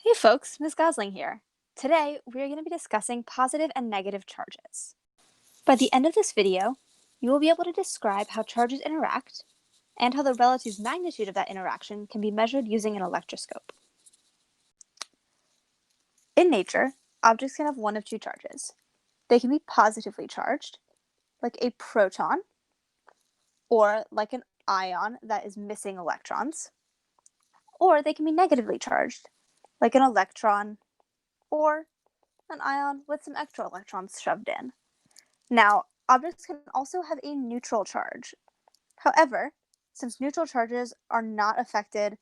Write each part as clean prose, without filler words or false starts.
Hey folks, Ms. Gosling here. Today, we are going to be discussing positive and negative charges. By the end of this video, you will be able to describe how charges interact and how the relative magnitude of that interaction can be measured using an electroscope. In nature, objects can have one of two charges. They can be positively charged, like a proton, or like an ion that is missing electrons, or they can be negatively charged, like an electron or an ion with some extra electrons shoved in. Now, objects can also have a neutral charge. However, since neutral charges are not affected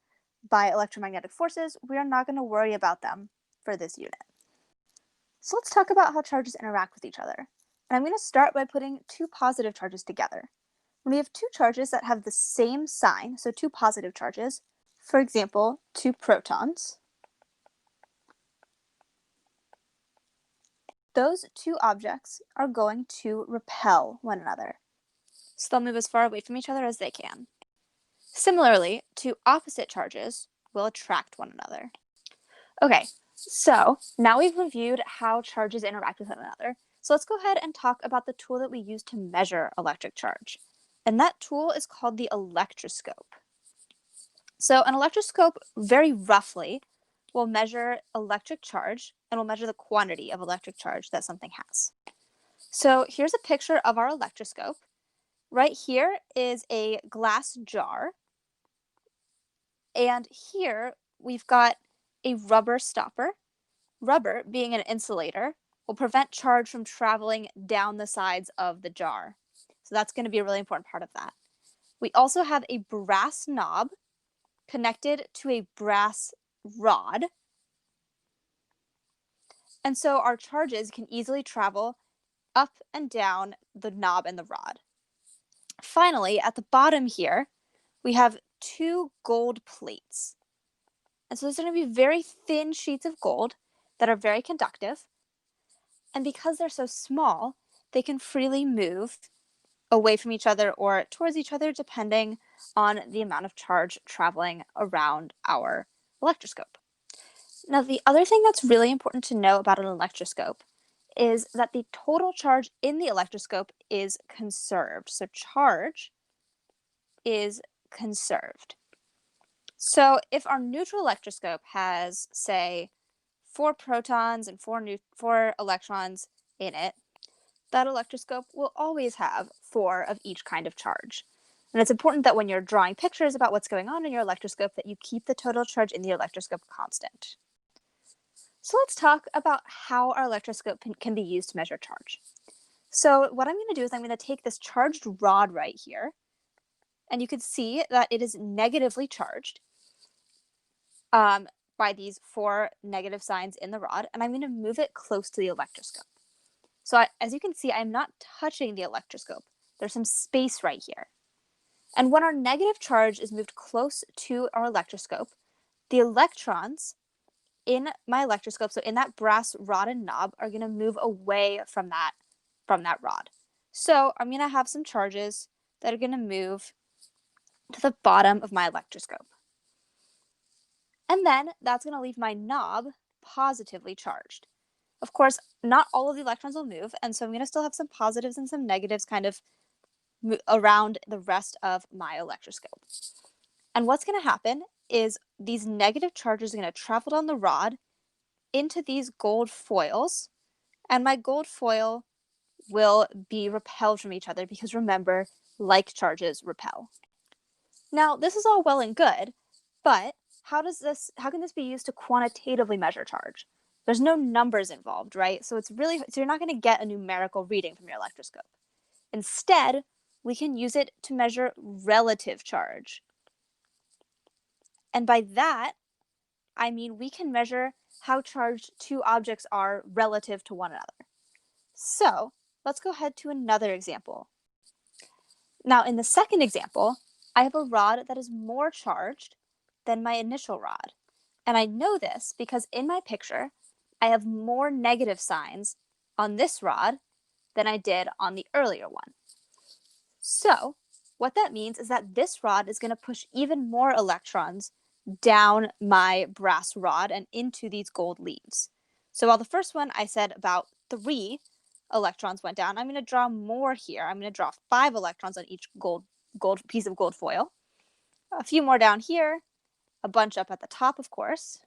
by electromagnetic forces, we are not going to worry about them for this unit. So let's talk about how charges interact with each other. And I'm going to start by putting two positive charges together. When we have two charges that have the same sign, so two positive charges, for example, two protons, those two objects are going to repel one another. So they'll move as far away from each other as they can. Similarly, two opposite charges will attract one another. Okay, so now we've reviewed how charges interact with one another. So let's go ahead and talk about the tool that we use to measure electric charge. And that tool is called the electroscope. So an electroscope, very roughly, will measure electric charge and will measure the quantity of electric charge that something has. So here's a picture of our electroscope. Right here is a glass jar. And here we've got a rubber stopper. Rubber, being an insulator, will prevent charge from traveling down the sides of the jar. So that's going to be a really important part of that. We also have a brass knob connected to a brass rod. And so our charges can easily travel up and down the knob and the rod. Finally, at the bottom here, we have two gold plates. And so those are going to be very thin sheets of gold that are very conductive. And because they're so small, they can freely move away from each other or towards each other depending on the amount of charge traveling around our electroscope. Now, the other thing that's really important to know about an electroscope is that the total charge in the electroscope is conserved. So charge is conserved. So if our neutral electroscope has, say, 4 protons and 4 electrons in it, that electroscope will always have 4 of each kind of charge. And it's important that when you're drawing pictures about what's going on in your electroscope that you keep the total charge in the electroscope constant. So let's talk about how our electroscope can be used to measure charge. So what I'm going to do is I'm going to take this charged rod right here, and you can see that it is negatively charged by these 4 negative signs in the rod, and I'm going to move it close to the electroscope. So as you can see, I'm not touching the electroscope. There's some space right here. And when our negative charge is moved close to our electroscope, the electrons in my electroscope, so in that brass rod and knob, are going to move away from that rod. So I'm going to have some charges that are going to move to the bottom of my electroscope. And then that's going to leave my knob positively charged. Of course, not all of the electrons will move, and so I'm going to still have some positives and some negatives kind of around the rest of my electroscope. And what's going to happen is these negative charges are going to travel down the rod into these gold foils, and my gold foil will be repelled from each other because remember, like charges repel. Now, this is all well and good, but how can this be used to quantitatively measure charge? There's no numbers involved, right? So you're not going to get a numerical reading from your electroscope. Instead, we can use it to measure relative charge. And by that, I mean we can measure how charged two objects are relative to one another. So let's go ahead to another example. Now, in the second example, I have a rod that is more charged than my initial rod. And I know this because in my picture, I have more negative signs on this rod than I did on the earlier one. So what that means is that this rod is going to push even more electrons down my brass rod and into these gold leaves. So while the first one I said about 3 electrons went down, I'm going to draw more here. I'm going to draw 5 electrons on each gold piece of gold foil. A few more down here, a bunch up at the top, of course,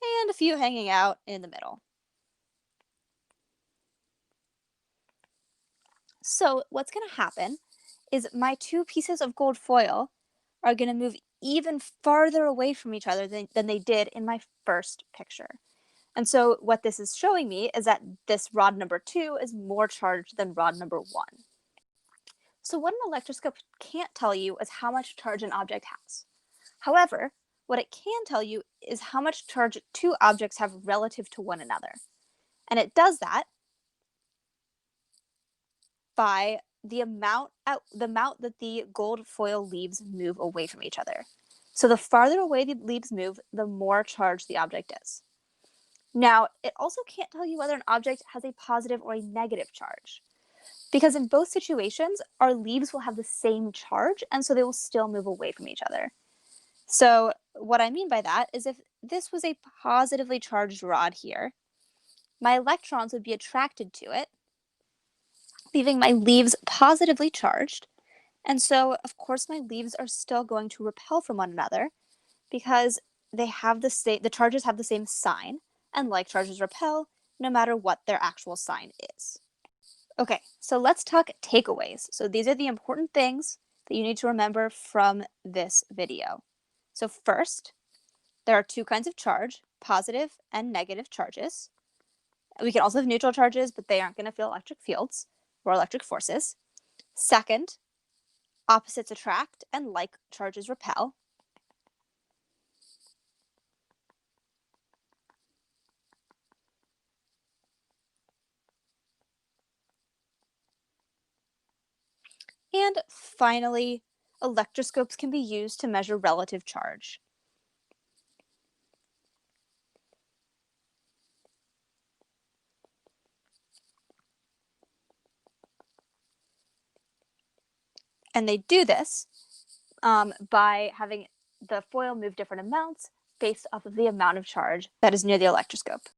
and a few hanging out in the middle. So what's going to happen is my 2 pieces of gold foil are going to move even farther away from each other than they did in my first picture. And so what this is showing me is that this rod number 2 is more charged than rod number 1. So what an electroscope can't tell you is how much charge an object has. However, what it can tell you is how much charge 2 objects have relative to one another. And it does that by the amount that the gold foil leaves move away from each other. So the farther away the leaves move, the more charged the object is. Now, it also can't tell you whether an object has a positive or a negative charge, because in both situations, our leaves will have the same charge, and so they will still move away from each other. So what I mean by that is if this was a positively charged rod here, my electrons would be attracted to it, leaving my leaves positively charged. And so, of course, my leaves are still going to repel from one another because they have the charges have the same sign, and like charges repel no matter what their actual sign is. Okay, so let's talk takeaways. So these are the important things that you need to remember from this video. So first, there are 2 kinds of charge, positive and negative charges. We can also have neutral charges, but they aren't going to feel electric fields or electric forces. Second, opposites attract and like charges repel. And finally, electroscopes can be used to measure relative charge. And they do this by having the foil move different amounts based off of the amount of charge that is near the electroscope.